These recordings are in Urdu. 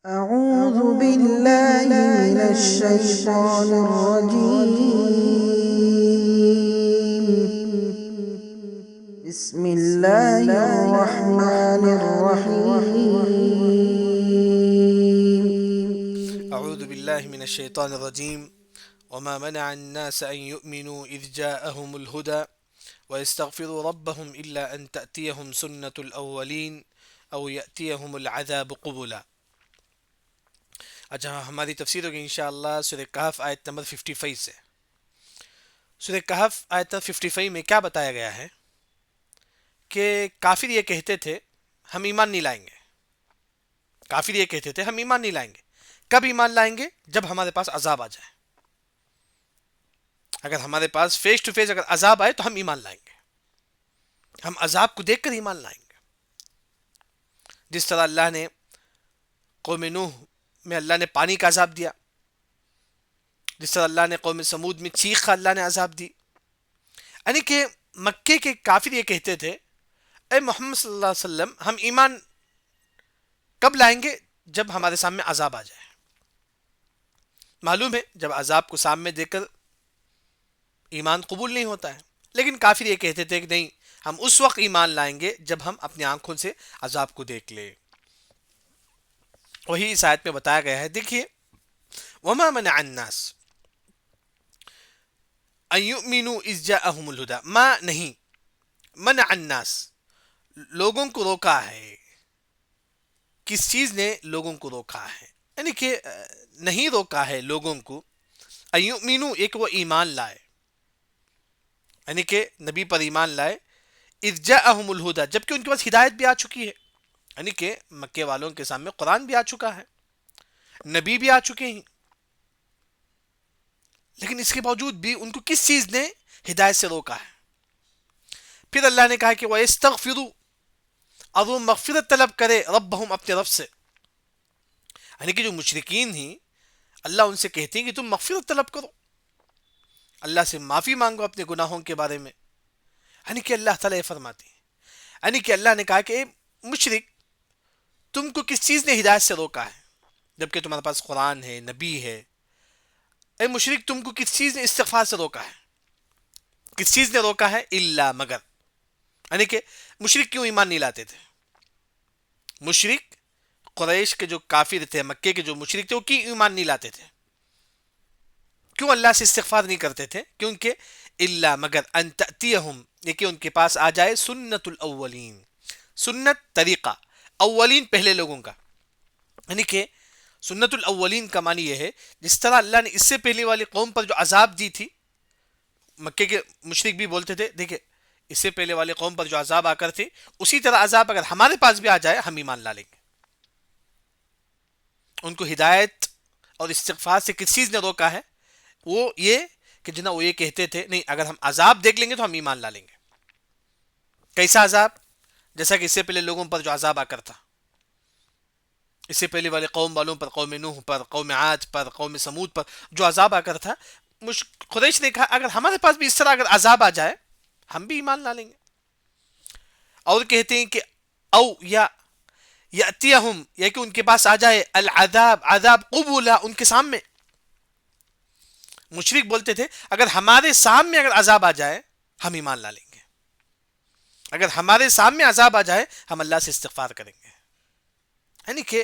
أعوذ بالله من الشيطان الرجيم. بسم الله الرحمن الرحيم. أعوذ بالله من الشيطان الرجيم وما منع الناس أن يؤمنوا إذ جاءهم الهدى ويستغفروا ربهم إلا أن تأتيهم سنة الأولين أو يأتيهم العذاب قبلا. اچھا ہماری تفسیر ہوگی انشاءاللہ سورہ کہف آیت نمبر 55 سے. سورہ کہف آیت نمبر 55 میں کیا بتایا گیا ہے کہ کافر یہ کہتے تھے ہم ایمان نہیں لائیں گے. کافر یہ کہتے تھے ہم ایمان نہیں لائیں گے. کب ایمان لائیں گے؟ جب ہمارے پاس عذاب آ جائے. اگر ہمارے پاس فیس ٹو فیس اگر عذاب آئے تو ہم ایمان لائیں گے. ہم عذاب کو دیکھ کر ایمان لائیں گے. جس طرح اللہ نے قوم نوح میں اللہ نے پانی کا عذاب دیا، جس طرح اللہ نے قوم سمود میں چیخ کا اللہ نے عذاب دی. یعنی کہ مکے کے کافر یہ کہتے تھے اے محمد صلی اللہ علیہ وسلم ہم ایمان کب لائیں گے؟ جب ہمارے سامنے عذاب آ جائے. معلوم ہے جب عذاب کو سامنے دیکھ کر ایمان قبول نہیں ہوتا ہے، لیکن کافر یہ کہتے تھے کہ نہیں ہم اس وقت ایمان لائیں گے جب ہم اپنی آنکھوں سے عذاب کو دیکھ لیں. وہی اس آیت میں بتایا گیا ہے. دیکھیے وما منع الناس ان یؤمنوا اذ جاءهم الهدى، ما نہیں، منع الناس لوگوں کو روکا ہے. کس چیز نے لوگوں کو روکا ہے؟ یعنی کہ نہیں روکا ہے لوگوں کو ان یؤمنوا، ایک وہ ایمان لائے، یعنی کہ نبی پر ایمان لائے، اذ جاءهم الهدى جبکہ ان کے پاس ہدایت بھی آ چکی ہے. یعنی کہ مکے والوں کے سامنے قرآن بھی آ چکا ہے، نبی بھی آ چکے ہیں، لیکن اس کے باوجود بھی ان کو کس چیز نے ہدایت سے روکا ہے؟ پھر اللہ نے کہا کہ وَيَسْتَغْفِرُوا، اور وہ مغفرت طلب کرے ربہم، اپنے رب سے. یعنی کہ جو مشرکین ہیں اللہ ان سے کہتے ہیں کہ تم مغفرت طلب کرو، اللہ سے معافی مانگو اپنے گناہوں کے بارے میں. یعنی کہ اللہ تعالیٰ یہ فرماتے ہیں، یعنی کہ اللہ نے کہا کہ اے مشرک تم کو کس چیز نے ہدایت سے روکا ہے جبکہ تمہارے پاس قرآن ہے، نبی ہے. اے مشرک تم کو کس چیز نے استغفار سے روکا ہے؟ کس چیز نے روکا ہے؟ الا مگر. یعنی کہ مشرک کیوں ایمان نہیں لاتے تھے؟ مشرک قریش کے جو کافر تھے، مکے کے جو مشرک تھے، وہ کیوں ایمان نہیں لاتے تھے؟ کیوں اللہ سے استغفار نہیں کرتے تھے؟ کیونکہ الا مگر ان تأتیہم، یہ کہ ان کے پاس آ جائے سنت الاولین، سنت طریقہ اولین پہلے لوگوں کا. یعنی کہ سنت الاولین کا معنی یہ ہے جس طرح اللہ نے اس سے پہلے والی قوم پر جو عذاب دی تھی، مکے کے مشرک بھی بولتے تھے دیکھیں اس سے پہلے والی قوم پر جو عذاب آ کر تھے اسی طرح عذاب اگر ہمارے پاس بھی آ جائے ہم ایمان لا لیں گے. ان کو ہدایت اور استغفار سے کس چیز نے روکا ہے؟ وہ یہ کہ جنہیں وہ یہ کہتے تھے نہیں اگر ہم عذاب دیکھ لیں گے تو ہم ایمان لا لیں گے. کیسا عذاب؟ جیسا کہ اس سے پہلے لوگوں پر جو عذاب آ کر تھا، اس سے پہلے والے قوم والوں پر، قوم نوح پر، قوم عاد پر، قوم سمود پر جو عذاب آ کر تھا، قریش نے کہا اگر ہمارے پاس بھی اس طرح اگر عذاب آ جائے ہم بھی ایمان لا لیں گے. اور کہتے ہیں کہ او یا یاتیہم، یا کہ ان کے پاس آ جائے العذاب، عذاب قبولا، ان کے سامنے. مشرک بولتے تھے اگر ہمارے سامنے اگر عذاب آ جائے ہم ایمان لا لیں گے، اگر ہمارے سامنے عذاب آ جائے ہم اللہ سے استغفار کریں گے. یعنی کہ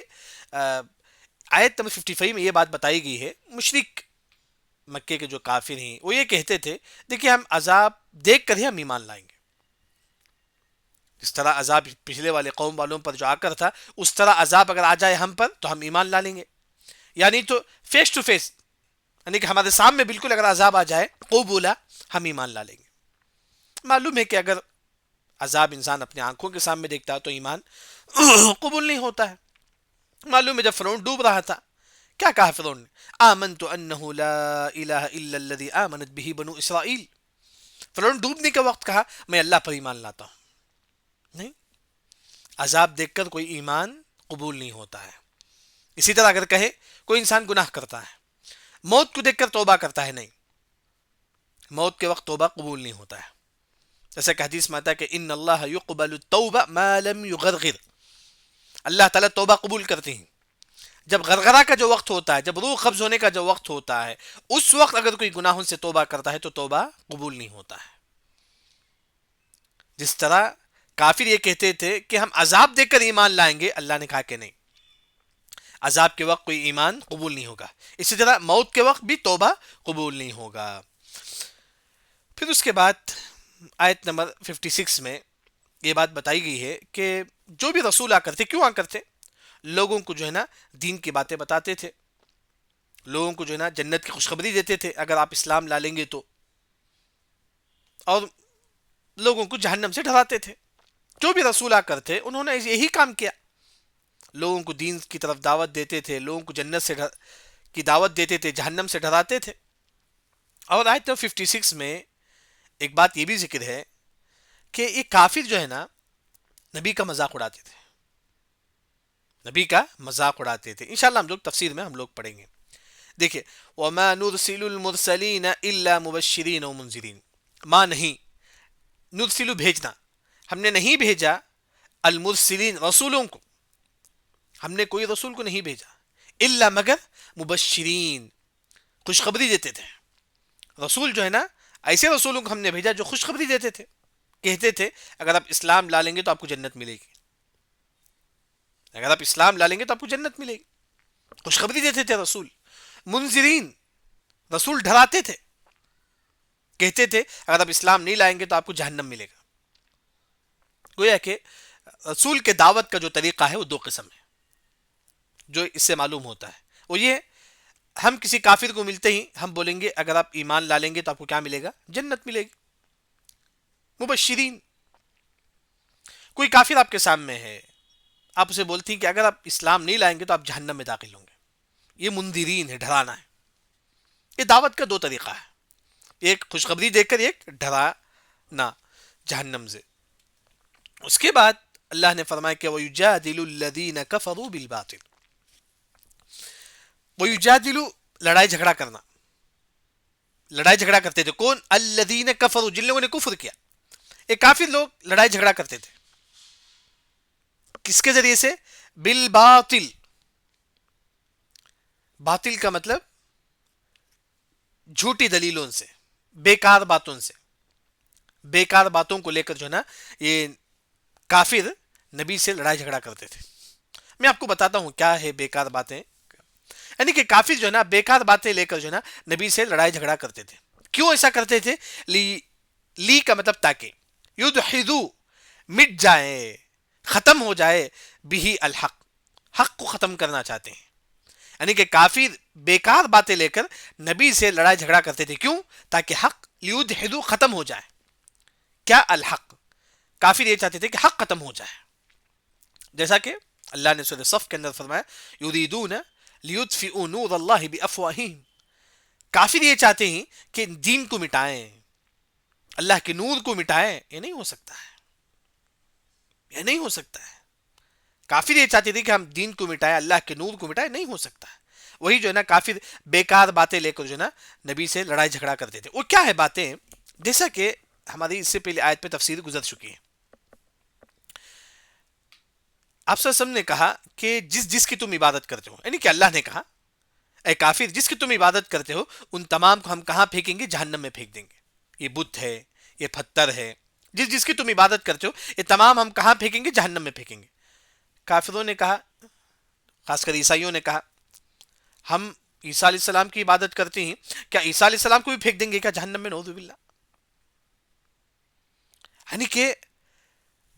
آیت نمبر 55 میں یہ بات بتائی گئی ہے مشرک مکے کے جو کافر ہیں وہ یہ کہتے تھے دیکھیں ہم عذاب دیکھ کر ہی ہم ایمان لائیں گے. اس طرح عذاب پچھلے والے قوم والوں پر جو آ کر تھا اس طرح عذاب اگر آ جائے ہم پر تو ہم ایمان لا لیں گے. یعنی تو فیس ٹو فیس، یعنی کہ ہمارے سامنے بالکل اگر عذاب آ جائے قبولا ہم ایمان لا لیں گے. معلوم ہے کہ اگر عذاب انسان اپنے آنکھوں کے سامنے دیکھتا ہے تو ایمان قبول نہیں ہوتا ہے. معلوم ہے جب فرعون ڈوب رہا تھا کیا کہا فرعون نے؟ آمنت انہ لا الہ الا الذی آمنت بہ بنو اسرائیل. فرعون ڈوبنے کے وقت کہا میں اللہ پر ایمان لاتا ہوں. نہیں، عذاب دیکھ کر کوئی ایمان قبول نہیں ہوتا ہے. اسی طرح اگر کہے کوئی انسان گناہ کرتا ہے، موت کو دیکھ کر توبہ کرتا ہے، نہیں، موت کے وقت توبہ قبول نہیں ہوتا ہے. جیسا کہ حدیث میں آتا ہے کہ ان اللہ یقبل التوبہ ما لم یغرغر، اللہ تعالیٰ توبہ قبول کرتے ہیں جب غرغرہ کا جو وقت ہوتا ہے، جب روح قبض ہونے کا جو وقت ہوتا ہے، اس وقت اگر کوئی گناہوں سے توبہ کرتا ہے تو توبہ قبول نہیں ہوتا ہے. جس طرح کافر یہ کہتے تھے کہ ہم عذاب دے کر ایمان لائیں گے، اللہ نے کہا کہ نہیں، عذاب کے وقت کوئی ایمان قبول نہیں ہوگا. اسی طرح موت کے وقت بھی توبہ قبول نہیں ہوگا. پھر اس کے بعد آیت نمبر 56 میں یہ بات بتائی گئی ہے کہ جو بھی رسول آ کرتے، کیوں آ کرتے؟ لوگوں کو جو ہے نا دین کی باتیں بتاتے تھے، لوگوں کو جو ہے نا جنت کی خوشخبری دیتے تھے اگر آپ اسلام لا لیں گے تو، اور لوگوں کو جہنم سے ڈراتے تھے. جو بھی رسول آ کرتے انہوں نے یہی کام کیا، لوگوں کو دین کی طرف دعوت دیتے تھے، لوگوں کو جنت سے کی دعوت دیتے تھے، جہنم سے ڈراتے تھے. اور آیت 56 میں ایک بات یہ بھی ذکر ہے کہ یہ کافر جو ہے نا نبی کا مذاق اڑاتے تھے، نبی کا مذاق اڑاتے تھے. انشاءاللہ ہم لوگ تفسیر میں ہم لوگ پڑھیں گے. دیکھیں وَمَا نُرْسِلُ الْمُرْسَلِينَ إِلَّا مُبَشِّرِينَ وَمُنذِرِينَ، ماں نہیں، نرسلو بھیجنا، ہم نے نہیں بھیجا المرسلین رسولوں کو، ہم نے کوئی رسول کو نہیں بھیجا، الا مگر مبشرین خوشخبری دیتے تھے. رسول جو ہے نا ایسے رسولوں کو ہم نے بھیجا جو خوشخبری دیتے تھے، کہتے تھے اگر آپ اسلام لا لیں گے تو آپ کو جنت ملے گی، اگر آپ اسلام لا لیں گے تو آپ کو جنت ملے گی، خوشخبری دیتے تھے رسول. منذرین رسول ڈراتے تھے، کہتے تھے اگر آپ اسلام نہیں لائیں گے تو آپ کو جہنم ملے گا. گویا کہ رسول کے دعوت کا جو طریقہ ہے وہ دو قسم ہے جو اس سے معلوم ہوتا ہے. وہ یہ ہم کسی کافر کو ملتے ہی ہم بولیں گے اگر آپ ایمان لا لیں گے تو آپ کو کیا ملے گا؟ جنت ملے گی. مبشرین، کوئی کافر آپ کے سامنے ہے، آپ اسے بولتی ہیں کہ اگر آپ اسلام نہیں لائیں گے تو آپ جہنم میں داخل ہوں گے. یہ منذرین ہے، ڈرانا ہے. یہ دعوت کا دو طریقہ ہے، ایک خوشخبری دے کر، ایک ڈرانا جہنم سے. اس کے بعد اللہ نے فرمایا کہ وَيُجَادِلُ الَّذِينَ كَفَرُوا بِالْبَاطِلِ، وَيُجَادِلُ لڑائی جھگڑا کرنا، لڑائی جھگڑا کرتے تھے کون؟ الذین کفروا، جن لوگوں نے کفر کیا. یہ کافر لوگ لڑائی جھگڑا کرتے تھے کس کے ذریعے سے؟ بالباطل. باطل کا مطلب جھوٹی دلیلوں سے، بیکار باتوں سے، بیکار باتوں کو لے کر جو ہے نا یہ کافر نبی سے لڑائی جھگڑا کرتے تھے. میں آپ کو بتاتا ہوں کیا ہے بیکار باتیں. یعنی کہ کافر جو ہے نا بیکار باتیں لے کر جو ہے نا نبی سے لڑائی جھگڑا کرتے تھے. کیوں ایسا کرتے تھے؟ لی کا مطلب تاکہ، یدحدو مٹ جائے، ختم ہو جائے، بھی الحق، حق کو ختم کرنا چاہتے ہیں. یعنی کہ کافر بیکار باتیں لے کر نبی سے لڑائی جھگڑا کرتے تھے. کیوں؟ تاکہ حق یدحدو ختم ہو جائے. کیا؟ الحق. کافر یہ چاہتے تھے کہ حق ختم ہو جائے. جیسا کہ اللہ نے سورہ صف کے اندر فرمایا یریدون لیطفئوا نور اللہ بافواہہم، کافر یہ چاہتے ہیں کہ دین کو مٹائیں، اللہ کے نور کو مٹائیں. یہ نہیں ہو سکتا ہے، یہ نہیں ہو سکتا ہے. کافر یہ چاہتے تھے کہ ہم دین کو مٹائیں، اللہ کے نور کو مٹائیں. نہیں ہو سکتا ہے. وہی جو ہے نا کافر بیکار باتیں لے کر جو ہے نا نبی سے لڑائی جھگڑا کرتے تھے. وہ کیا ہے باتیں؟ جیسا کہ ہماری اس سے پہلے آیت پہ تفسیر گزر چکی ہے. آپ صلی اللہ علیہ وسلم نے کہا کہ جس کی تم عبادت کرتے ہو، یعنی کہ اللہ نے کہا اے کافر جس کی تم عبادت کرتے ہو ان تمام کو ہم کہاں پھینکیں گے؟ جہنم میں پھینک دیں گے. یہ بت ہے، یہ پتھر ہے، جس کی تم عبادت کرتے ہو یہ تمام ہم کہاں پھینکیں گے؟ جہنم میں پھینکیں گے. کافروں نے کہا، خاص کر عیسائیوں نے کہا ہم عیسیٰ علیہ السلام کی عبادت کرتے ہیں، کیا عیسیٰ علیہ السلام کو بھی پھینک دیں گے کیا جہنم میں؟ نعوذ باللہ. یعنی کہ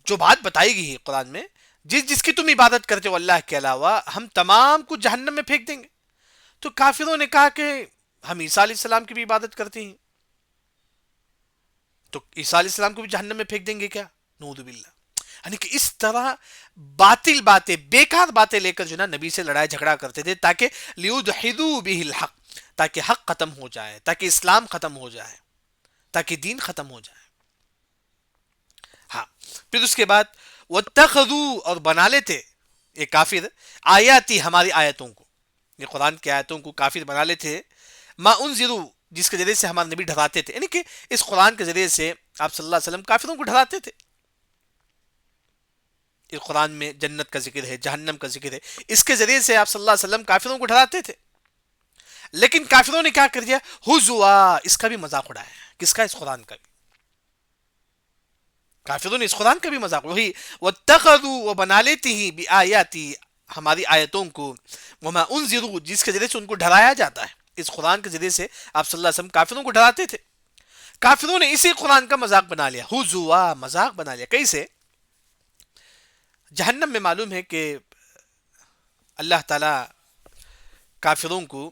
جو بات بتائی گئی ہے قرآن میں، جس کی تم عبادت کرتے ہو اللہ کے علاوہ ہم تمام کو جہنم میں پھینک دیں گے. تو کافروں نے کہا کہ ہم عیسیٰ علیہ السلام کی بھی عبادت کرتے ہیں، تو عیسیٰ علیہ السلام کو بھی جہنم میں پھینک دیں گے کیا؟ نعوذ باللہ. یعنی کہ اس طرح باطل باتیں، بیکار باتیں لے کر جو نا نبی سے لڑائی جھگڑا کرتے تھے تاکہ لیدحدوا به الحق، تاکہ حق ختم ہو جائے، تاکہ اسلام ختم ہو جائے، تاکہ دین ختم ہو جائے. ہاں، پھر اس کے بعد واتخذوا، اور بنا لیتے یہ کافر آیاتی، ہماری آیتوں کو، یہ قرآن کی آیتوں کو کافر بنا لیتے ما انذروا، جس کے ذریعے سے ہمارے نبی ڈراتے تھے. یعنی کہ اس قرآن کے ذریعے سے آپ صلی اللہ علیہ وسلم کافروں کو ڈراتے تھے. یہ قرآن میں جنت کا ذکر ہے، جہنم کا ذکر ہے، اس کے ذریعے سے آپ صلی اللہ علیہ وسلم کافروں کو ڈراتے تھے. لیکن کافروں نے کیا کر دیا؟ ہزوا، اس کا بھی مذاق اڑایا. کس کا؟ اس قرآن کا بھی. کافروں نے اس قرآن کا بھی مذاق. وہی واتخذوا، وہ بنا لیتی ہی بآیاتی، ہماری آیتوں کو، وما انذروا، جس کے ذریعے سے ان کو ڈرایا جاتا ہے. اس قرآن کے ذریعے سے آپ صلی اللہ علیہ وسلم کافروں کو ڈراتے تھے. کافروں نے اسی قرآن کا مذاق بنا لیا. ہزوا، مذاق بنا لیا. کیسے؟ جہنم میں معلوم ہے کہ اللہ تعالی کافروں کو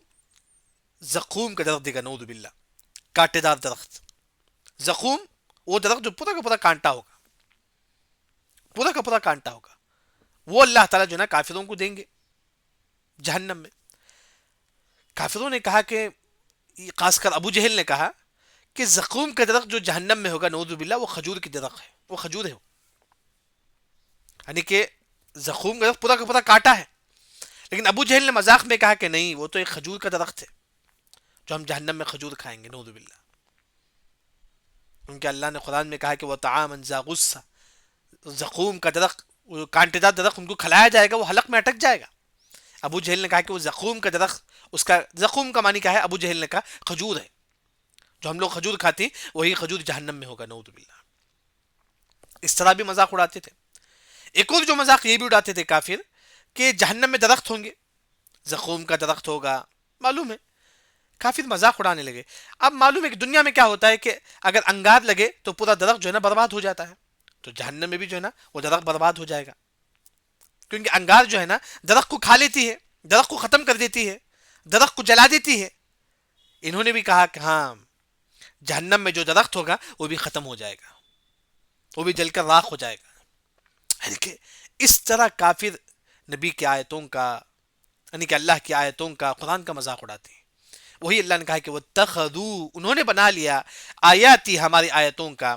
زقوم کا درخت دے گا، نعوذ باللہ، کانٹے دار درخت. زقوم، وہ درخت جو پورا کا پورا کانٹا ہوگا، پورا کا پورا کانٹا ہوگا، وہ اللہ تعالیٰ جو ہے نا کافروں کو دیں گے جہنم میں. کافروں نے کہا کہ، خاص کر ابو جہل نے کہا کہ زقوم کا درخت جو جہنم میں ہوگا نعوذ باللہ، وہ کھجور کی درخت ہے، وہ کھجور ہے. یعنی کہ زقوم کا درخت پورا کا پورا کانٹا ہے، لیکن ابو جہل نے مذاق میں کہا کہ نہیں، وہ تو ایک کھجور کا درخت ہے جو ہم جہنم میں کھجور کھائیں گے نعوذ باللہ. کیونکہ اللہ نے قرآن میں کہا کہ وہ طعاما ذا غصہ، زقوم کا درخت، وہ کانٹے دار درخت ان کو کھلایا جائے گا، وہ حلق میں اٹک جائے گا. ابو جہل نے کہا کہ وہ زقوم کا درخت، اس کا زقوم کا معنی کیا ہے؟ ابو جہل نے کہا کھجور ہے، جو ہم لوگ کھجور کھاتے ہیں وہی کھجور جہنم میں ہوگا نعوذ باللہ. اس طرح بھی مذاق اڑاتے تھے. ایک اور جو مذاق یہ بھی اڑاتے تھے کافر، کہ جہنم میں درخت ہوں گے، زقوم کا درخت ہوگا. معلوم ہے کافر مذاق اڑانے لگے. اب معلوم ہے کہ دنیا میں کیا ہوتا ہے کہ اگر انگار لگے تو پورا درخت جو ہے نا برباد ہو جاتا ہے، تو جہنم میں بھی جو ہے نا وہ درخت برباد ہو جائے گا، کیونکہ انگار جو ہے نا درخت کو کھا لیتی ہے، درخت کو ختم کر دیتی ہے، درخت کو جلا دیتی ہے. انہوں نے بھی کہا کہ ہاں، جہنم میں جو درخت ہوگا وہ بھی ختم ہو جائے گا، وہ بھی جل کر راکھ ہو جائے گا. یعنی کہ اس طرح کافر نبی کی آیتوں کا، یعنی کہ اللہ کی آیتوں کا، قرآن کا مذاق اڑاتے ہیں. وہی اللہ نے کہا کہ واتخذوا، انہوں نے بنا لیا، آیاتی، ہماری آیتوں کا،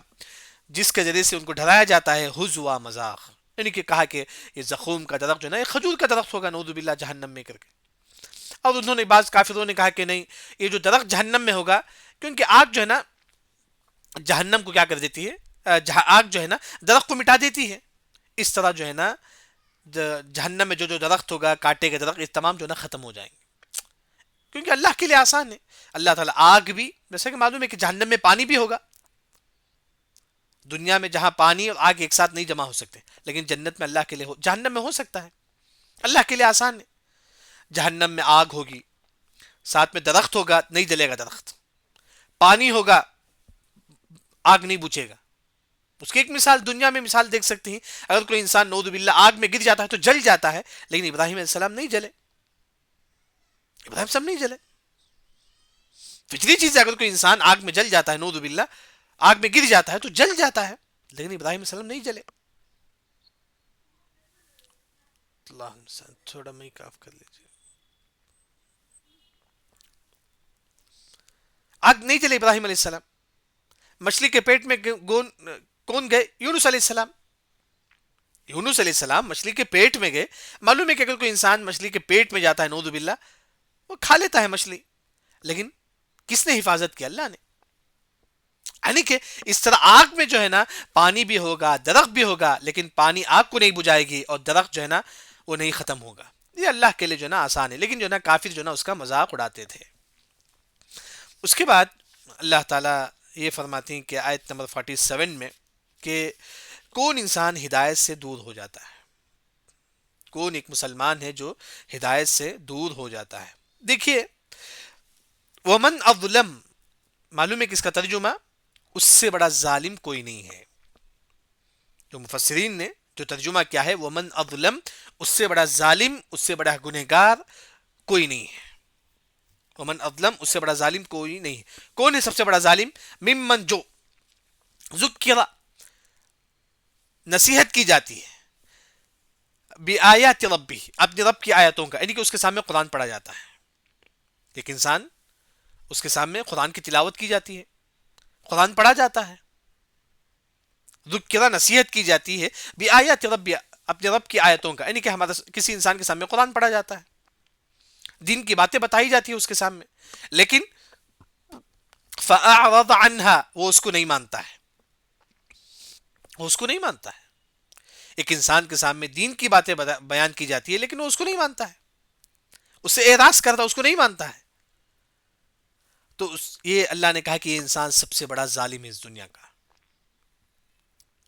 جس کے ذریعے سے ان کو ڈرایا جاتا ہے، ہزوا، مذاق. یعنی کہ کہا کہ یہ زقوم کا درخت جو ہے نا یہ کھجور کا درخت ہوگا نعوذ باللہ جہنم میں کر کے. اور انہوں نے، بعض کافروں نے کہا کہ نہیں، یہ جو درخت جہنم میں ہوگا، کیونکہ آگ جو ہے نا جہنم کو کیا کر دیتی ہے، آگ جو ہے نا درخت کو مٹا دیتی ہے. اس طرح جو ہے نا جہنم میں جو جو درخت ہوگا، کانٹے کے درخت، یہ تمام جو ہے نا ختم ہو جائیں گے، کیونکہ اللہ کے لیے آسان ہے. اللہ تعالیٰ آگ بھی، جیسے کہ معلوم ہے کہ جہنم میں پانی بھی ہوگا. دنیا میں جہاں پانی اور آگ ایک ساتھ نہیں جمع ہو سکتے، لیکن جنت میں اللہ کے لیے جہنم میں ہو سکتا ہے. اللہ کے لیے آسان ہے. جہنم میں آگ ہوگی، ساتھ میں درخت ہوگا، نہیں جلے گا درخت، پانی ہوگا، آگ نہیں بجھے گا. اس کی ایک مثال دنیا میں مثال دیکھ سکتے ہیں. اگر کوئی انسان نعوذ باللہ آگ میں گر جاتا ہے تو جل جاتا ہے، لیکن ابراہیم علیہ السلام نہیں جلے. ابراہیم سب نہیں جلے. فطری چیز ہے، اگر کوئی انسان آگ میں جل جاتا ہے، نعوذ باللہ آگ میں گر جاتا ہے تو جل جاتا ہے، لیکن ابراہیم علیہ السلام نہیں جلے. اللہ تھوڑا میں کاف کر لیجیے. آگ نہیں جلے ابراہیم علیہ السلام. مچھلی کے پیٹ میں کون گئے؟ یونس علیہ السلام. یونس علیہ السلام مچھلی کے پیٹ میں گئے. معلوم ہے کہ اگر کوئی انسان مچھلی کے پیٹ میں جاتا ہے نعوذ باللہ، وہ کھا لیتا ہے مچھلی، لیکن کس نے حفاظت کی؟ اللہ نے. یعنی کہ اس طرح آگ میں جو ہے نا پانی بھی ہوگا، درخت بھی ہوگا، لیکن پانی آگ کو نہیں بجھائے گی اور درخت جو ہے نا وہ نہیں ختم ہوگا. یہ اللہ کے لیے جو ہے نا آسان ہے، لیکن جو ہے نا کافر جو ہے نا اس کا مذاق اڑاتے تھے. اس کے بعد اللہ تعالیٰ یہ فرماتے ہیں کہ آیت نمبر 47 میں کہ کون انسان ہدایت سے دور ہو جاتا ہے، کون ایک مسلمان ہے جو ہدایت سے دور ہو جاتا ہے. دیکھیے، ومن اظلم، معلوم ہے کہ اس کا ترجمہ اس سے بڑا ظالم کوئی نہیں ہے. جو مفسرین نے جو ترجمہ کیا ہے، ومن اظلم، اس سے بڑا ظالم، اس سے بڑا گنہگار کوئی نہیں ہے. ومن اظلم، اس سے بڑا ظالم کوئی نہیں. کون ہے سب سے بڑا ظالم؟ ممن، جو ذکر، نصیحت کی جاتی ہے، بآیات ربی، اپنے رب کی آیتوں کا، یعنی کہ اس کے سامنے قرآن پڑھا جاتا ہے. ایک انسان، اس کے سامنے قرآن کی تلاوت کی جاتی ہے، قرآن پڑھا جاتا ہے، ذکر، نصیحت کی جاتی ہے، بآیات ربی، اپنے رب کی آیتوں کا، یعنی کہ ہمارا کسی انسان کے سامنے قرآن پڑھا جاتا ہے، دین کی باتیں بتائی جاتی ہے اس کے سامنے، لیکن فأعرض عنها، وہ اس کو نہیں مانتا ہے، وہ اس کو نہیں مانتا ہے. ایک انسان کے سامنے دین کی باتیں بیان کی جاتی ہے لیکن وہ اس کو نہیں مانتا ہے، اس سے اعراض کرتا ہے، اس کو نہیں مانتا ہے، تو یہ اللہ نے کہا کہ یہ انسان سب سے بڑا ظالم ہے اس دنیا کا،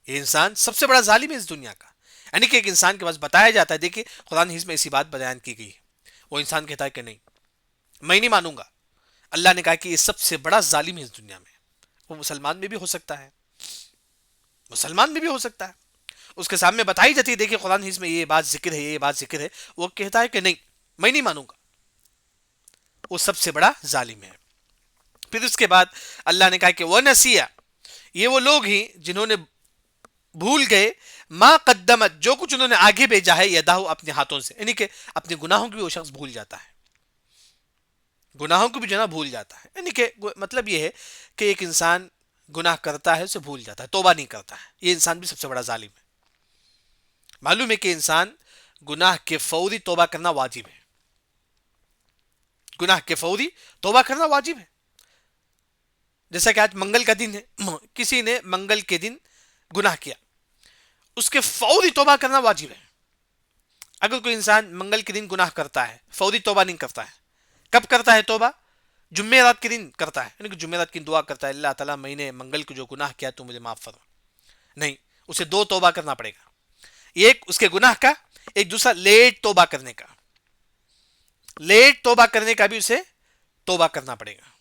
یہ انسان سب سے بڑا ظالم ہے اس دنیا کا. یعنی کہ ایک انسان کے پاس بتایا جاتا ہے، دیکھیے قرآن حدیث میں ایسی بات بیان کی گئی ہے، وہ انسان کہتا ہے کہ نہیں میں نہیں مانوں گا. اللہ نے کہا کہ یہ سب سے بڑا ظالم ہے اس دنیا میں. وہ مسلمان میں بھی ہو سکتا ہے، مسلمان میں بھی ہو سکتا ہے، اس کے سامنے بتائی جاتی ہے دیکھیے قرآن حدیث میں یہ بات ذکر ہے، یہ بات ذکر ہے، وہ کہتا ہے کہ نہیں میں نہیں مانوں گا، وہ سب سے بڑا ظالم ہے. پھر اس کے بعد اللہ نے کہا کہ وہ نسیہ، یہ وہ لوگ ہیں جنہوں نے بھول گئے ما قدمت، جو کچھ انہوں نے آگے بھیجا ہے، یداہو اپنے ہاتھوں سے، یعنی کہ اپنے گناہوں کو بھی وہ شخص بھول جاتا ہے، گناہوں کو بھی جو نا بھول جاتا ہے. یعنی کہ مطلب یہ ہے کہ ایک انسان گناہ کرتا ہے اسے بھول جاتا ہے، توبہ نہیں کرتا ہے، یہ انسان بھی سب سے بڑا ظالم ہے. معلوم ہے کہ انسان گناہ کے فوری توبہ کرنا واجب ہے، گناہ کے فوری توبہ کرنا واجب ہے. جیسا کہ آج منگل کا دن ہے، کسی نے منگل کے دن گناہ کیا، اس کے فوری توبہ کرنا واجب ہے. اگر کوئی انسان منگل کے دن گناہ کرتا ہے، فوری توبہ نہیں کرتا ہے، کب کرتا ہے توبہ؟ جمعرات کے دن کرتا ہے، یعنی کہ جمعرات کی دعا کرتا ہے اللہ تعالیٰ میں نے منگل کو جو گناہ کیا تو مجھے معاف فرما. نہیں، اسے دو توبہ کرنا پڑے گا، ایک اس کے گناہ کا، ایک دوسرا لیٹ توبہ کرنے کا. لیٹ توبہ کرنے کا بھی اسے توبہ کرنا پڑے گا،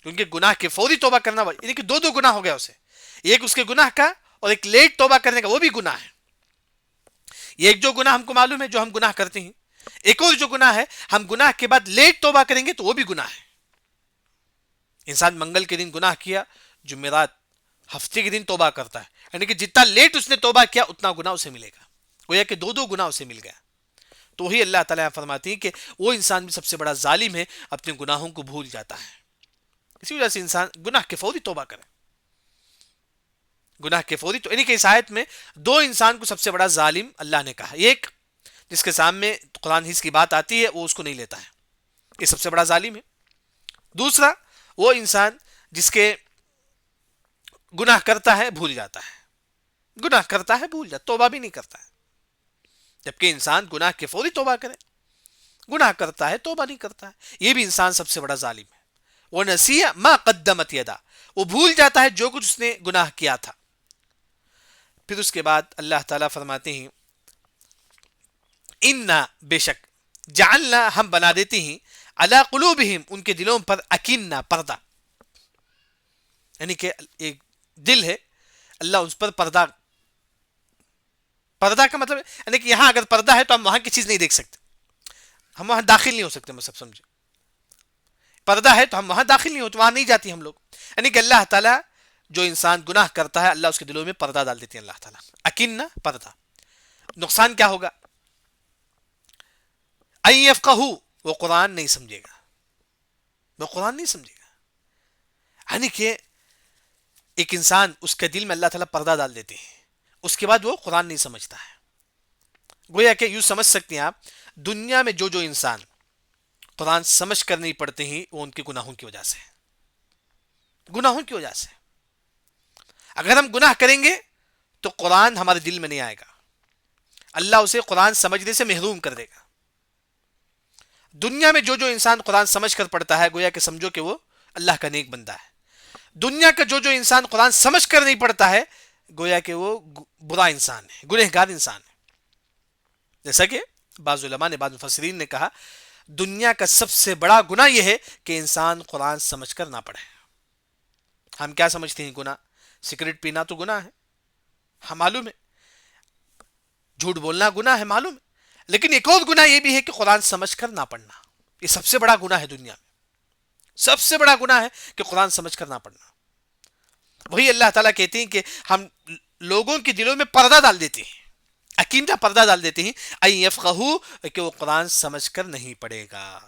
کیونکہ گناہ کے فوری توبہ کرنا، یعنی کہ دو دو گناہ ہو گیا اسے، ایک اس کے گناہ کا اور ایک لیٹ توبہ کرنے کا، وہ بھی گناہ ہے. یہ ایک جو گناہ ہم کو معلوم ہے جو ہم گناہ کرتے ہیں، ایک اور جو گناہ ہے ہم گناہ کے بعد لیٹ توبہ کریں گے تو وہ بھی گناہ ہے. انسان منگل کے دن گناہ کیا، جمعرات ہفتے کے دن توبہ کرتا ہے، یعنی کہ جتنا لیٹ اس نے توبہ کیا اتنا گناہ اسے ملے گا، گویا کہ دو دو گناہ اسے مل گیا. تو وہی اللہ تعالیٰ فرماتی ہیں کہ وہ انسان بھی سب سے بڑا ظالم ہے، اپنے گناہوں کو بھول جاتا ہے. اسی وجہ سے انسان گناہ کے فوری توبہ کرے، گناہ کے فوری. تو یعنی کہ اس آیت میں دو انسان کو سب سے بڑا ظالم اللہ نے کہا، ایک جس کے سامنے قرآن حدیث کی بات آتی ہے وہ اس کو نہیں لیتا ہے، یہ سب سے بڑا ظالم ہے. دوسرا وہ انسان جس کے گناہ کرتا ہے بھول جاتا ہے، گناہ کرتا ہے بھول جاتا، توبہ بھی نہیں کرتا ہے. جبکہ انسان گناہ کے فوری توبہ کرے، گناہ کرتا ہے توبہ نہیں کرتا ہے، یہ بھی انسان سب سے بڑا ظالم ہے. وہ نسیہ ما قدمت یدا، وہ بھول جاتا ہے جو کچھ اس نے گناہ کیا تھا. پھر اس کے بعد اللہ تعالیٰ فرماتے ہیں انا، بے شک، جعلنا، ہم بنا دیتے ہیں، علی قلوبہم، ان کے دلوں پر، اکنہ، پردہ، یعنی کہ ایک دل ہے اللہ اس پر پردہ، پردہ کا مطلب یعنی کہ یہاں اگر پردہ ہے تو ہم وہاں کی چیز نہیں دیکھ سکتے، ہم وہاں داخل نہیں ہو سکتے. مطلب سمجھے، پردہ ہے تو ہم وہاں داخل نہیں ہوتے، وہاں نہیں جاتی ہم لوگ. یعنی کہ اللہ تعالیٰ جو انسان گناہ کرتا ہے اللہ اس کے دلوں میں پردہ ڈال دیتے ہیں اللہ تعالیٰ، اکنہ، پردہ. نقصان کیا ہوگا؟ ان یفقہوا، وہ قرآن نہیں سمجھے گا، وہ قرآن نہیں سمجھے گا. یعنی کہ ایک انسان اس کے دل میں اللہ تعالیٰ پردہ ڈال دیتے ہیں، اس کے بعد وہ قرآن نہیں سمجھتا ہے. گویا کہ یوں سمجھ سکتے ہیں آپ، دنیا میں جو جو انسان قرآن سمجھ کر نہیں پڑھتے ہیں وہ ان کے گناہوں کی وجہ سے، گناہوں کی وجہ سے. اگر ہم گناہ کریں گے تو قرآن ہمارے دل میں نہیں آئے گا، اللہ اسے قرآن سمجھنے سے محروم کر دے گا. دنیا میں جو جو انسان قرآن سمجھ کر پڑھتا ہے گویا کہ سمجھو کہ وہ اللہ کا نیک بندہ ہے. دنیا کا جو جو انسان قرآن سمجھ کر نہیں پڑھتا ہے گویا کہ وہ برا انسان ہے، گنہگار انسان ہے. جیسا کہ بعض علماء نے، بعض مفسرین نے کہا دنیا کا سب سے بڑا گناہ یہ ہے کہ انسان قرآن سمجھ کر نہ پڑھے. ہم کیا سمجھتے ہیں گناہ؟ سگریٹ پینا تو گناہ ہے، ہم معلوم ہے، جھوٹ بولنا گناہ ہے معلوم ہے، لیکن ایک اور گناہ یہ بھی ہے کہ قرآن سمجھ کر نہ پڑھنا، یہ سب سے بڑا گناہ ہے دنیا میں، سب سے بڑا گناہ ہے کہ قرآن سمجھ کر نہ پڑھنا. وہی اللہ تعالیٰ کہتے ہیں کہ ہم لوگوں کے دلوں میں پردہ ڈال دیتے ہیں، عقیدہ پردہ ڈال دیتے ہیں، ان یفقہوا، کہ وہ قرآن سمجھ کر نہیں پڑھے گا،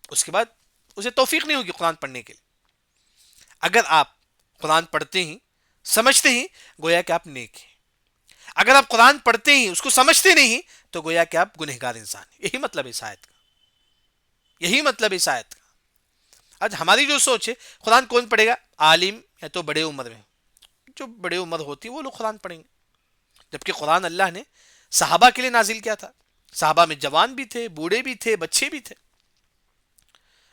اس کے بعد اسے توفیق نہیں ہوگی قرآن پڑھنے کے لیے. اگر آپ قرآن پڑھتے ہیں، سمجھتے ہیں، گویا کہ آپ نیک ہیں. اگر آپ قرآن پڑھتے ہیں اس کو سمجھتے نہیں تو گویا کہ آپ گنہگار انسان ہیں. یہی مطلب ہے اس آیت کا، یہی مطلب ہے اس آیت کا. آج ہماری جو سوچ ہے قرآن کون پڑھے گا؟ عالم یا تو بڑے عمر میں، جو بڑے عمر ہوتی ہے وہ لوگ قرآن پڑھیں گے، جبکہ قرآن اللہ نے صحابہ کے لیے نازل کیا تھا. صحابہ میں جوان بھی تھے، بوڑھے بھی تھے، بچے بھی تھے.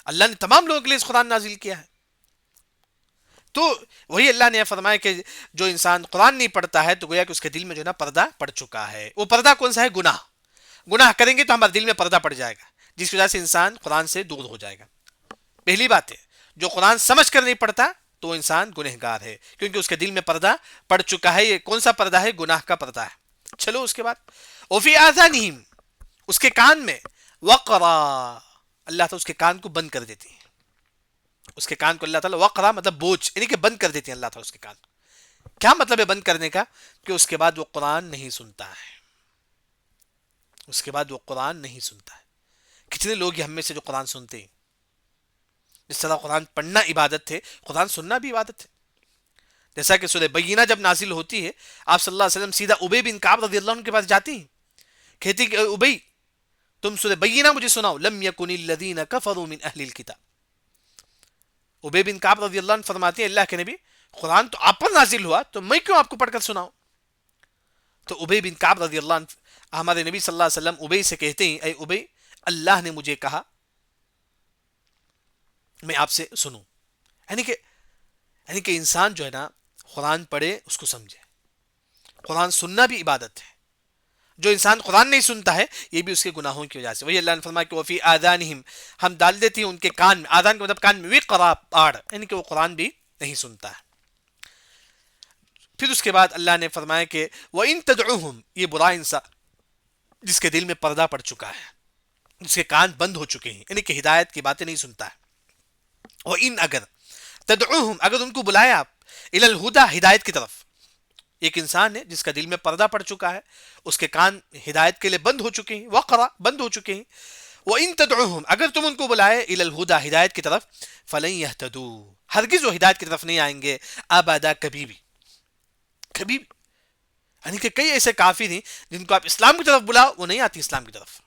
اللہ نے تمام لوگوں کے لیے اس قرآن نازل کیا ہے. تو وہی اللہ نے فرمایا کہ جو انسان قرآن نہیں پڑھتا ہے تو گویا کہ اس کے دل میں جو ہے نا پردہ پڑ چکا ہے. وہ پردہ کون سا ہے؟ گناہ. گناہ کریں گے تو ہمارے دل میں پردہ پڑ جائے گا، جس کی وجہ سے انسان قرآن سے دور ہو جائے گا. پہلی بات ہے، جو قرآن سمجھ کر نہیں پڑھتا تو وہ انسان گنہگار ہے، کیونکہ اس کے دل میں پردہ پڑ چکا ہے. یہ کون سا پردہ ہے؟ گناہ کا پردہ ہے. چلو اس کے بعد وفی آذانہم، اس کے کان میں وقرا، اللہ تعالیٰ اس کے کان کو بند کر دیتی ہے. اس کے کان کو اللہ تعالیٰ وقرا مطلب بوجھ، یعنی کہ بند کر دیتی ہیں اللہ تعالیٰ اس کے کان. کیا مطلب ہے بند کرنے کا؟ کہ اس کے بعد وہ قرآن نہیں سنتا ہے. اس کے بعد وہ قرآن نہیں سنتا ہے. کتنے لوگ ہم میں سے جو قرآن سنتے ہیں؟ جس طرح قرآن پڑھنا عبادت ہے، قرآن سننا بھی عبادت ہے. جیسا کہ سورہ بینہ جب نازل ہوتی ہے، آپ صلی اللہ علیہ وسلم سیدھا ابی بن کعب رضی اللہ عنہ کے پاس جاتی ہیں، کہتی کہ ابی تم سورہ بینہ مجھے سناؤ. لم یکن الذین کفروا من اہل الکتاب. ابی بن کعب رضی اللہ عنہ فرماتے ہیں اللہ کے نبی قرآن تو آپ پر نازل ہوا تو میں کیوں آپ کو پڑھ کر سناؤں؟ تو ابی بن کعب رضی اللہ عنہ ہمارے نبی صلی اللہ علیہ وسلم ابی سے کہتے ہیں اے ابی، اللہ نے مجھے کہا میں آپ سے سنوں. یعنی کہ انسان جو ہے نا قرآن پڑھے، اس کو سمجھے. قرآن سننا بھی عبادت ہے. جو انسان قرآن نہیں سنتا ہے یہ بھی اس کے گناہوں کی وجہ سے. وہی اللہ نے فرمایا کہ وفی آذانہم، ہم ڈال دیتے ہیں ان کے کان میں. آذان کا مطلب کان میں، وقرا پاڑ، یعنی کہ وہ قرآن بھی نہیں سنتا ہے. پھر اس کے بعد اللہ نے فرمایا کہ وَإِن تَدْعُوهُمْ، یہ برا انسان جس کے دل میں پردہ پڑ چکا ہے، جس کے کان بند ہو چکے ہیں، یعنی کہ ہدایت کی باتیں نہیں سنتا ہے. وَإِن اگر تدعوہم، اگر ان کو بلائے آپ الی الہدی، ہدایت کی طرف. ایک انسان ہے جس کا دل میں پردہ پڑ چکا ہے، اس کے کان ہدایت کے لیے بند ہو چکے ہیں، وقرا بند ہو چکے ہیں. وَإِن تدعوہم، اگر تم ان کو بلائے الی الہدی، ہدایت کی طرف، فلن یہتدوا، ہرگز وہ ہدایت کی طرف نہیں آئیں گے. ابدا، کبھی بھی، کبھی بھی. یعنی کہ کئی ایسے کافر ہیں جن کو آپ اسلام کی طرف بلاؤ وہ نہیں آتی اسلام کی طرف.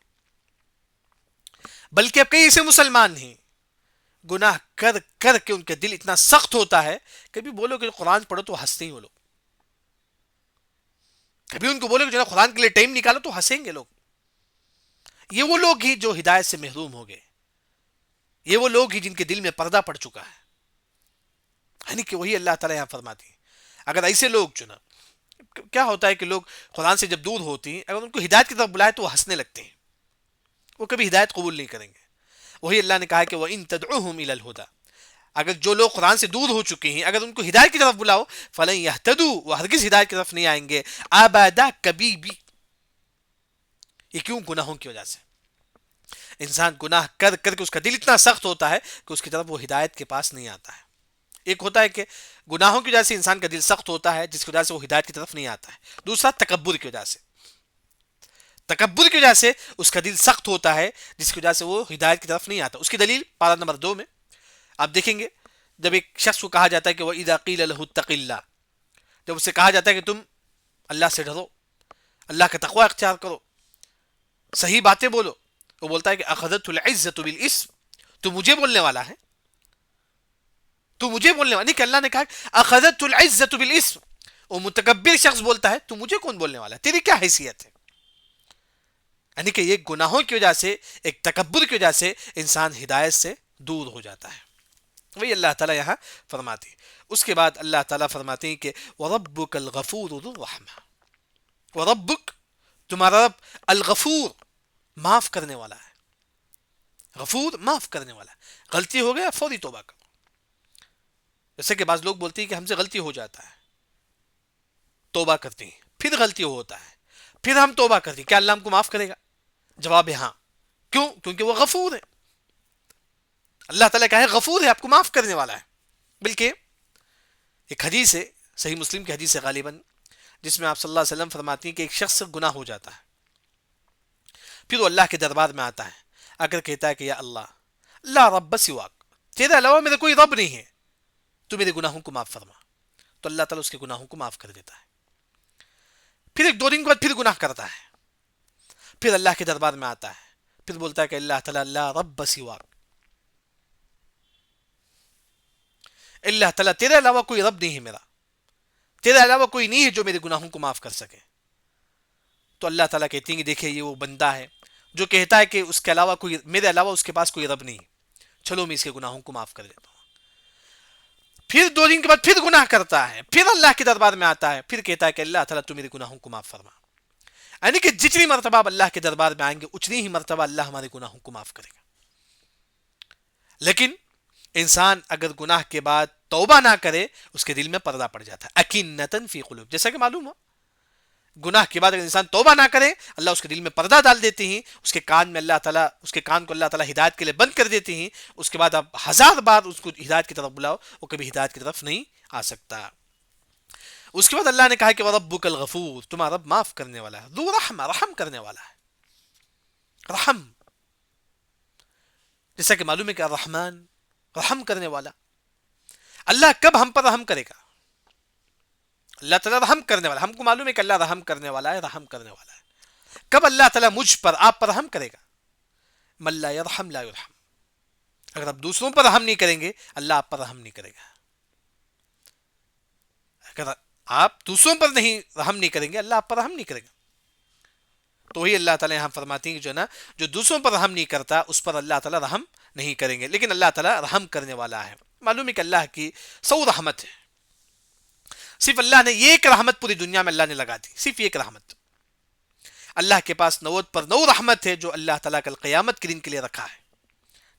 بلکہ اب کئی ایسے مسلمان ہیں گناہ کر کر کے ان کے دل اتنا سخت ہوتا ہے، کبھی بولو کہ قرآن پڑھو تو ہنستے ہی وہ لوگ. کبھی ان کو بولو کہ جو قرآن کے لیے ٹائم نکالو تو ہنسیں گے لوگ. یہ وہ لوگ ہی جو ہدایت سے محروم ہو گئے. یہ وہ لوگ ہی جن کے دل میں پردہ پڑ چکا ہے. یعنی کہ وہی اللہ تعالیٰ یہاں فرماتی ہے اگر ایسے لوگ جو نا، کیا ہوتا ہے کہ لوگ قرآن سے جب دور ہوتی ہیں، اگر ان کو ہدایت کی طرف بلائے تو وہ ہنسنے لگتے ہیں، وہ کبھی ہدایت قبول نہیں کریں گے. وہی اللہ نے کہا کہ وَإِن تَدْعُوهُمْ إِلَى الْهُدَى، اگر جو لوگ قرآن سے دور ہو چکے ہیں اگر ان کو ہدایت کی طرف بلاؤ، فلن يهتدوا، وہ ہرگز ہدایت کی طرف نہیں آئیں گے. ابدا، کبھی بھی. یہ کیوں؟ گناہوں کی وجہ سے. انسان گناہ کر کر کے اس کا دل اتنا سخت ہوتا ہے کہ اس کی طرف وہ ہدایت کے پاس نہیں آتا ہے. ایک ہوتا ہے کہ گناہوں کی وجہ سے انسان کا دل سخت ہوتا ہے جس کی وجہ سے وہ ہدایت کی طرف نہیں آتا ہے. دوسرا تکبر کی وجہ سے، تکبر کی وجہ سے اس کا دل سخت ہوتا ہے جس کی وجہ سے وہ ہدایت کی طرف نہیں آتا. اس کی دلیل پارہ نمبر 2 میں آپ دیکھیں گے، جب ایک شخص کو کہا جاتا ہے کہ وَإِذَا قِيلَ لَهُ اتَّقِ اللَّهَ، جب اسے کہا جاتا ہے کہ تم اللہ سے ڈرو، اللہ کا تقوی اختیار کرو، صحیح باتیں بولو، وہ بولتا ہے کہ اخذتہ العزۃ بالاسم، تو مجھے بولنے والا ہے، تو مجھے بولنے والا نہیں. کہ اللہ نے کہا اخذتہ العزۃ بالاسم، وہ متکبر شخص بولتا ہے تو مجھے کون بولنے والا ہے، تیری کیا حیثیت ہے. یعنی کہ یہ گناہوں کی وجہ سے، ایک تکبر کی وجہ سے انسان ہدایت سے دور ہو جاتا ہے. وہی اللہ تعالیٰ یہاں فرماتے ہیں. اس کے بعد اللہ تعالیٰ فرماتے ہیں کہ وَرَبُّكَ الْغَفُورُ ذُو الرَّحْمَةِ، وَرَبُّك، تمہارا رب، الغفور، معاف کرنے والا ہے. غفور، معاف کرنے والا ہے. غلطی ہو گیا فوری توبہ کرو. جیسے کہ بعض لوگ بولتے ہیں کہ ہم سے غلطی ہو جاتا ہے، توبہ کرتے ہیں، پھر غلطی ہوتا ہے، پھر ہم توبہ کرتے ہیں، کیا اللہ ہم کو معاف کرے گا؟ جواب ہے ہاں. کیوں؟ کیونکہ وہ غفور ہے. اللہ تعالیٰ کا ہے غفور ہے، آپ کو معاف کرنے والا ہے. بلکہ ایک حدیث ہے، صحیح مسلم کی حدیث ہے غالباً، جس میں آپ صلی اللہ علیہ وسلم فرماتی ہیں کہ ایک شخص سے گناہ ہو جاتا ہے، پھر وہ اللہ کے دربار میں آتا ہے، اگر کہتا ہے کہ یا اللہ، لا رب سواک، تیرے علاوہ میرا کوئی رب نہیں ہے، تو میرے گناہوں کو معاف فرما، تو اللہ تعالیٰ اس کے گناہوں کو معاف کر دیتا ہے. پھر ایک 2 دن کے بعد پھر گناہ کرتا ہے، پھر اللہ کے دربار میں آتا ہے، پھر بولتا ہے کہ اللہ تعالیٰ لا رب سواک، اللہ تعالیٰ تیرے علاوہ کوئی رب نہیں ہے میرا، تیرے علاوہ کوئی نہیں ہے جو میرے گناہوں کو معاف کر سکے. تو اللہ تعالیٰ کہتے ہیں کہ دیکھیں یہ وہ بندہ ہے جو کہتا ہے کہ اس کے علاوہ کوئی، میرے علاوہ اس کے پاس کوئی رب نہیں، چلو میں اس کے گناہوں کو معاف کر دیتا ہوں۔ پھر 2 دن کے بعد پھر گناہ کرتا ہے، پھر اللہ کے دربار میں آتا ہے، پھر کہتا ہے کہ اللہ تعالیٰ تو میرے گناہوں کو معاف فرما۔ یعنی کہ جتنی مرتبہ آپ اللہ کے دربار میں آئیں گے اتنی ہی مرتبہ اللہ ہمارے گناہوں کو معاف کرے گا۔ لیکن انسان اگر گناہ کے بعد توبہ نہ کرے، اس کے دل میں پردہ پڑ جاتا ہے، اکینۃ فی قلوب، جیسا کہ معلوم ہو گناہ کے بعد اگر انسان توبہ نہ کرے، اللہ اس کے دل میں پردہ ڈال دیتے ہیں، اس کے کان میں اللہ تعالیٰ، اس کے کان کو اللہ تعالیٰ ہدایت کے لیے بند کر دیتے ہیں۔ اس کے بعد آپ 1000 بار اس کو ہدایت کی طرف بلاؤ، وہ کبھی ہدایت کی طرف نہیں آ سکتا۔ اس کے بعد اللہ نے کہا کہ وَرَبُّكَ الْغَفُورُ، تمہارا رب معاف کرنے والا ہے، ذو رحمہ، رحم کرنے والا ہے، رحم، جیسا کہ معلوم ہے کہ الرحمن رحم کرنے والا۔ اللہ کب ہم پر رحم کرے گا؟ اللہ تعالیٰ رحم کرنے والا، ہم کو معلوم ہے کہ اللہ رحم کرنے والا ہے، رحم کرنے والا ہے۔ کب اللہ تعالیٰ مجھ پر، آپ پر رحم کرے گا؟ من لا یرحم لا یرحم، اگر آپ دوسروں پر رحم نہیں کریں گے اللہ آپ پر رحم نہیں کرے گا۔ اگر آپ دوسروں پر نہیں رحم نہیں کریں گے اللہ آپ پر رحم نہیں کرے گا۔ تو وہی اللہ تعالیٰ یہاں فرماتے ہیں کہ جو نا جو دوسروں پر رحم نہیں کرتا اس پر اللہ تعالیٰ رحم نہیں کریں گے، لیکن اللہ تعالیٰ رحم کرنے والا ہے۔ معلوم ہے کہ اللہ کی 100 رحمت ہے، صرف اللہ نے ایک رحمت پوری دنیا میں اللہ نے لگا دی، صرف ایک رحمت۔ اللہ کے پاس 90 پر 9 رحمت ہے جو اللہ تعالیٰ کل قیامت کے دن کے لیے رکھا ہے۔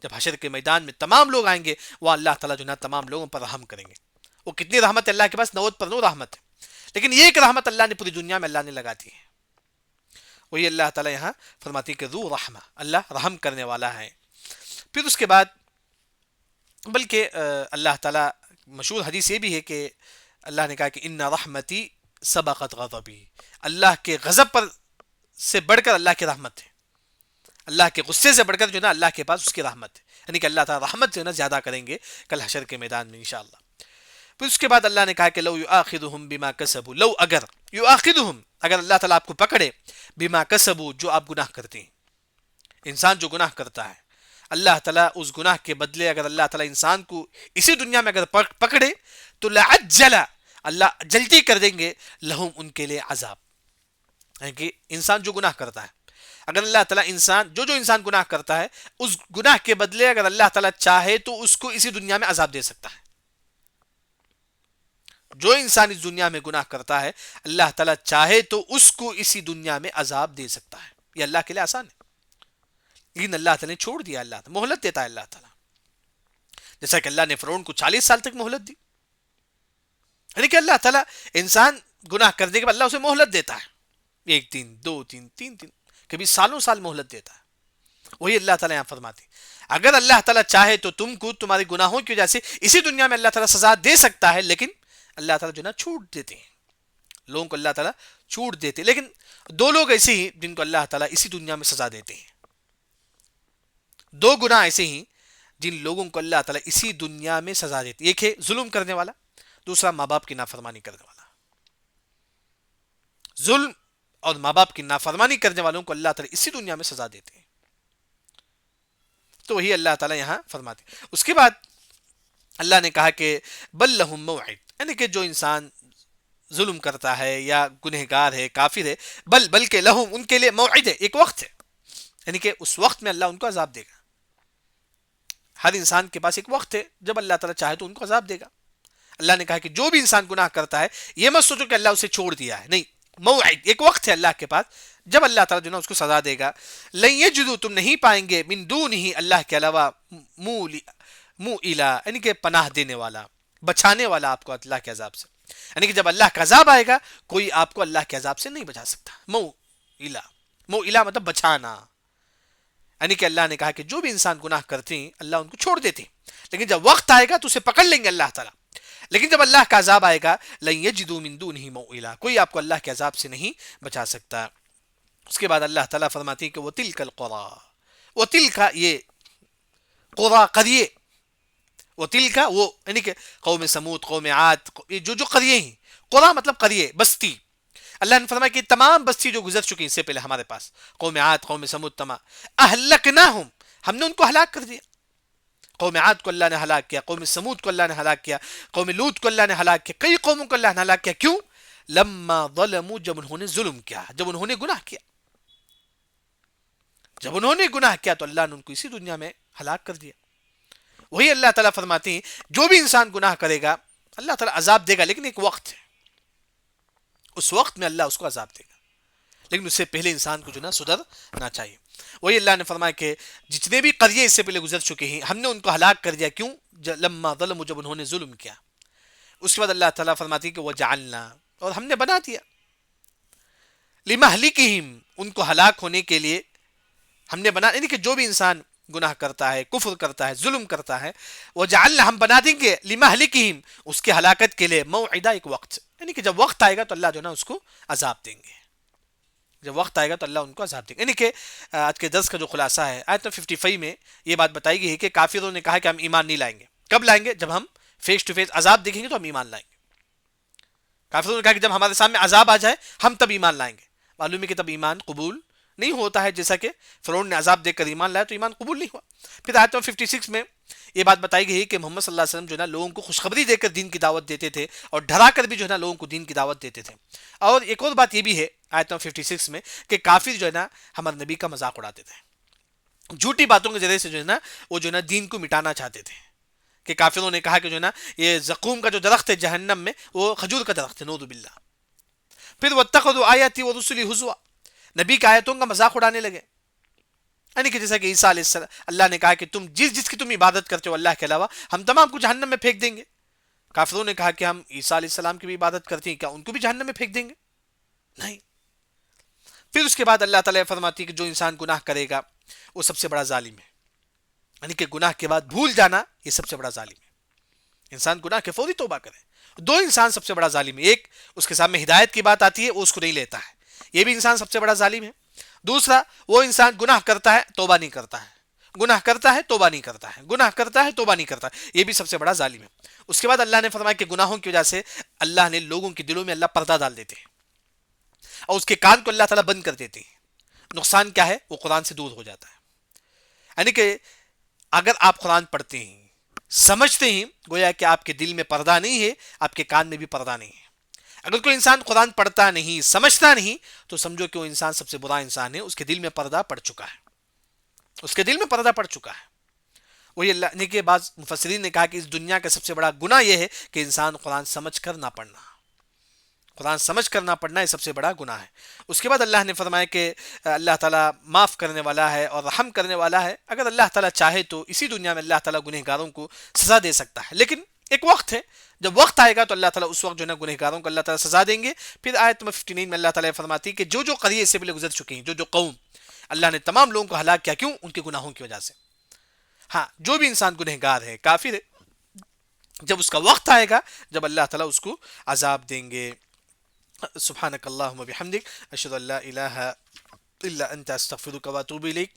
جب حشر کے میدان میں تمام لوگ آئیں گے وہ اللہ تعالیٰ جو نا تمام لوگوں پر رحم کریں گے۔ وہ کتنی رحمت ہے اللہ کے پاس؟ 90 پر 9 رحمت ہے، لیکن ایک رحمت اللہ نے پوری دنیا میں اللہ نے لگا دی ہے۔ وہی اللہ تعالیٰ یہاں فرماتی ہے کہ ذو رحمہ، اللہ رحم کرنے والا ہے۔ پھر اس کے بعد بلکہ اللہ تعالیٰ مشہور حدیث یہ بھی ہے کہ اللہ نے کہا کہ ان رحمتی سبقت غضبی، اللہ کے غضب پر سے بڑھ کر اللہ کی رحمت ہے، اللہ کے غصے سے بڑھ کر جو نا اللہ کے پاس اس کی رحمت ہے، یعنی کہ اللہ تعالیٰ رحمت جو نا زیادہ کریں گے کل حشر کے میدان میں انشاءاللہ۔ پھر اس کے بعد اللہ نے کہا کہ لو یؤاخذہم بما کسبوا، لو اگر یؤاخذہم، اگر اللہ تعالیٰ آپ کو پکڑے، بما کسبوا، جو آپ گناہ کرتے ہیں، انسان جو گناہ کرتا ہے اللہ تعالیٰ اس گناہ کے بدلے اگر اللہ تعالیٰ انسان کو اسی دنیا میں اگر پکڑے تو لعجل، اللہ جلدی کر دیں گے لہم، ان کے لیے عذاب، یعنی کہ انسان جو گناہ کرتا ہے اگر اللہ تعالیٰ انسان جو انسان گناہ کرتا ہے اس گناہ کے بدلے اگر اللہ تعالیٰ چاہے تو اس کو اسی دنیا میں عذاب دے سکتا ہے۔ جو انسان اس دنیا میں گناہ کرتا ہے اللہ تعالیٰ چاہے تو اس کو اسی دنیا میں عذاب دے سکتا ہے، یہ اللہ کے لیے آسان ہے، لیکن اللہ تعالیٰ نے چھوڑ دیا، اللہ تعالیٰ مہلت دیتا ہے اللہ تعالیٰ، جیسا کہ اللہ نے فرعون کو 40 سال تک مہلت دی، یعنی کہ اللہ تعالیٰ انسان گناہ کرنے کے بعد اللہ اسے مہلت دیتا ہے، 1 دن 2 دن 3 دن، کبھی سالوں سال مہلت دیتا ہے۔ وہی اللہ تعالیٰ یہاں فرماتے اگر اللہ تعالیٰ چاہے تو تم کو تمہارے گناہوں کی وجہ سے اسی دنیا میں اللہ تعالیٰ سزا دے سکتا ہے، لیکن اللہ تعالیٰ جو نا چھوٹ دیتے ہیں لوگوں کو، اللہ تعالیٰ چھوٹ دیتے ہیں۔ لیکن 2 لوگ ایسے ہی جن کو اللہ تعالیٰ اسی دنیا میں سزا دیتے ہیں، 2 گناہ ایسے ہی جن لوگوں کو اللہ تعالیٰ اسی دنیا میں سزا دیتے ہیں، ایک ہے ظلم کرنے والا، دوسرا ماں باپ کی نافرمانی کرنے والا۔ ظلم اور ماں باپ کی نافرمانی کرنے والوں کو اللہ تعالیٰ اسی دنیا میں سزا دیتے ہیں، تو وہی اللہ تعالیٰ یہاں فرماتے ہیں۔ اس کے بعد اللہ نے کہا کہ بل لہم موعد، یعنی کہ جو انسان ظلم کرتا ہے یا گنہگار ہے کافر ہے، بلکہ لہم، ان کے لیے موعد ہے، ایک وقت ہے، یعنی کہ اس وقت میں اللہ ان کو عذاب دے گا۔ ہر انسان کے پاس ایک وقت ہے جب اللہ تعالیٰ چاہے تو ان کو عذاب دے گا۔ اللہ نے کہا کہ جو بھی انسان گناہ کرتا ہے یہ مت سوچو کہ اللہ اسے چھوڑ دیا ہے، نہیں، موعد، ایک وقت ہے اللہ کے پاس جب اللہ تعالیٰ جو نا اس کو سزا دے گا۔ لن یجدوا، تم نہیں پائیں گے، من دونہ، اللہ کے علاوہ، موئلا، یعنی کہ پناہ دینے والا، بچانے والا آپ کو اللہ کے عذاب سے، یعنی کہ جب اللہ کا عذاب آئے گا کوئی آپ کو اللہ کے عذاب سے نہیں بچا سکتا۔ موئلا مطلب بچانا، یعنی کہ اللہ نے کہا کہ جو بھی انسان گناہ کرتے ہیں اللہ ان کو چھوڑ دیتے ہیں، لیکن جب وقت آئے گا تو اسے پکڑ لیں گے اللہ تعالیٰ، لیکن جب اللہ کا عذاب آئے گا لن یجدوا من دونہ موئلا، کوئی آپ کو اللہ کے عذاب سے نہیں بچا سکتا۔ اس کے بعد اللہ تعالیٰ فرماتے ہیں کہ وَتِلْكَ الْقُرَىٰ، وَتِلْكَ، یہ قرى، قریے، وَتِلْكَ، وہ یعنی کہ قوم سمود، قوم عاد، یہ جو قریے ہیں، قرى مطلب قریے، بستی۔ اللہ نے فرمایا کہ تمام بستی جو گزر چکی اس سے پہلے ہمارے پاس، قوم عاد، قوم سمود، تمام، اہلکناہم، ہم نے ان کو ہلاک کر دیا۔ قوم عاد کو اللہ نے ہلاک کیا، قوم سمود کو اللہ نے ہلاک کیا، قوم لوط کو اللہ نے ہلاک کیا، کئی قوموں کو اللہ نے ہلاک کیا۔ کیوں؟ لما ظلموا، جب انہوں نے ظلم کیا، جب انہوں نے گناہ کیا، جب انہوں نے گناہ کیا تو اللہ نے ان کو اسی دنیا میں ہلاک کر دیا. وہی اللہ تعالیٰ فرماتے ہیں جو بھی انسان گناہ کرے گا اللہ تعالیٰ عذاب دے گا، لیکن ایک وقت ہے، اس وقت میں اللہ اس کو عذاب دے گا، لیکن اس سے پہلے انسان کو جو نا سدھرنا چاہیے. وہی اللہ نے فرمایا کہ جتنے بھی قریے اس سے پہلے گزر چکے ہیں ہم نے ان کو ہلاک کر دیا. کیوں؟ لما ظلموا، جب انہوں نے ظلم کیا. اس کے بعد اللہ تعالیٰ فرماتی ہے کہ وجعلنا، اور ہم نے بنا دیا، لمہلکہم، ان کو ہلاک ہونے کے لیے ہم نے بنا، یعنی کہ جو بھی انسان گناہ کرتا ہے، کفر کرتا ہے، ظلم کرتا ہے، وجعلنا، ہم بنا دیں گے، لمہلکہم، اس کے ہلاکت کے لیے، موعدا، ایک وقت، یعنی کہ جب وقت آئے گا تو اللہ جو نا اس کو عذاب دیں گے. جب وقت آئے گا تو اللہ ان کو عذاب دیں گے. یعنی کہ آج کے درس کا جو خلاصہ ہے، آیت 55 میں یہ بات بتائی گئی ہے کہ کافروں نے کہا کہ ہم ایمان نہیں لائیں گے. کب لائیں گے؟ جب ہم فیس ٹو فیس عذاب دیکھیں گے تو ہم ایمان لائیں گے. کافروں نے کہا کہ جب ہمارے سامنے عذاب آ جائے ہم تب ایمان لائیں گے. معلوم ہے کہ تب ایمان قبول نہیں ہوتا ہے، جیسا کہ فرعون نے عذاب دیکھ کر ایمان لایا تو ایمان قبول نہیں ہوا. پھر آیت 56 میں یہ بات بتائی گئی ہے کہ محمد صلی اللہ علیہ وسلم جو ہے نا لوگوں کو خوشخبری دے کر دین کی دعوت دیتے تھے، اور ڈرا کر بھی جو ہے نا لوگوں کو دین کی دعوت دیتے تھے. اور ایک اور بات یہ بھی ہے آیت 56 میں کہ کافر جو ہے نا ہمارے نبی کا مذاق اڑاتے تھے، جھوٹی باتوں کے ذریعے سے جو ہے نا وہ جو ہے نا دین کو مٹانا چاہتے تھے. کہ کافروں نے کہا کہ جو ہے نا یہ زقوم کا جو درخت ہے جہنم میں وہ کھجور کا درخت ہے، نعوذ باللہ. پھر واتخذوا آیاتی ورسلی ہزوا، نبی کی آیتوں کا مذاق اڑانے لگے. یعنی کہ جیسا کہ عیسیٰ علیہ السلام، اللہ نے کہا کہ تم جس کی تم عبادت کرتے ہو اللہ کے علاوہ ہم تمام کو جہنم میں پھینک دیں گے. کافروں نے کہا کہ ہم عیسیٰ علیہ السلام کی بھی عبادت کرتے ہیں، کیا ان کو بھی جہنم میں پھینک دیں گے؟ نہیں. پھر اس کے بعد اللہ تعالیٰ فرماتی ہے کہ جو انسان گناہ کرے گا وہ سب سے بڑا ظالم ہے. یعنی کہ گناہ کے بعد بھول جانا یہ سب سے بڑا ظالم ہے. انسان گناہ کے فوری توبہ کرے. دو انسان سب سے بڑا ظالم ہے، ایک اس کے سامنے ہدایت کی بات آتی ہے وہ اس کو نہیں لیتا ہے، یہ بھی انسان سب سے بڑا ظالم ہے. دوسرا وہ انسان گناہ کرتا ہے توبہ نہیں کرتا ہے، گناہ کرتا ہے توبہ نہیں کرتا ہے، گناہ کرتا ہے توبہ نہیں کرتا ہے، یہ بھی سب سے بڑا ظالم ہے. اس کے بعد اللہ نے فرمایا کہ گناہوں کی وجہ سے اللہ نے لوگوں کے دلوں میں اللہ پردہ ڈال دیتے ہیں، اور اس کے کان کو اللہ تعالیٰ بند کر دیتے ہیں. نقصان کیا ہے؟ وہ قرآن سے دور ہو جاتا ہے. یعنی کہ اگر آپ قرآن پڑھتے ہیں، سمجھتے ہیں، گویا کہ آپ کے دل میں پردہ نہیں ہے، آپ کے کان میں بھی پردہ نہیں ہے. اگر کوئی انسان قرآن پڑھتا نہیں، سمجھتا نہیں، تو سمجھو کہ وہ انسان سب سے برا انسان ہے، اس کے دل میں پردہ پڑ چکا ہے، اس کے دل میں پردہ پڑ چکا ہے. وہی اللہ نے کہ بعض مفسرین نے کہا کہ اس دنیا کا سب سے بڑا گناہ یہ ہے کہ انسان قرآن سمجھ کر نہ پڑھنا، قرآن سمجھ کر نہ پڑھنا یہ سب سے بڑا گناہ ہے. اس کے بعد اللہ نے فرمایا کہ اللہ تعالیٰ معاف کرنے والا ہے اور رحم کرنے والا ہے. اگر اللہ تعالیٰ چاہے تو اسی دنیا میں اللہ تعالیٰ گنہگاروں کو سزا دے سکتا ہے، لیکن ایک وقت ہے، جب وقت آئے گا تو اللہ تعالیٰ اس وقت جو ہے نا گنہگاروں کو اللہ تعالیٰ سزا دیں گے. پھر آیت 59 میں اللہ تعالیٰ فرماتی ہے کہ جو قریے سے پہلے گزر چکے ہیں، جو قوم، اللہ نے تمام لوگوں کو ہلاک کیا. کیوں؟ ان کے گناہوں کی وجہ سے. ہاں، جو بھی انسان گنہگار ہے، کافر ہے، جب اس کا وقت آئے گا جب اللہ تعالیٰ اس کو عذاب دیں گے. سبحانک اللہم و بحمدک، اشہد ان لا الہ الا انت، استغفرک و اتوب الیک.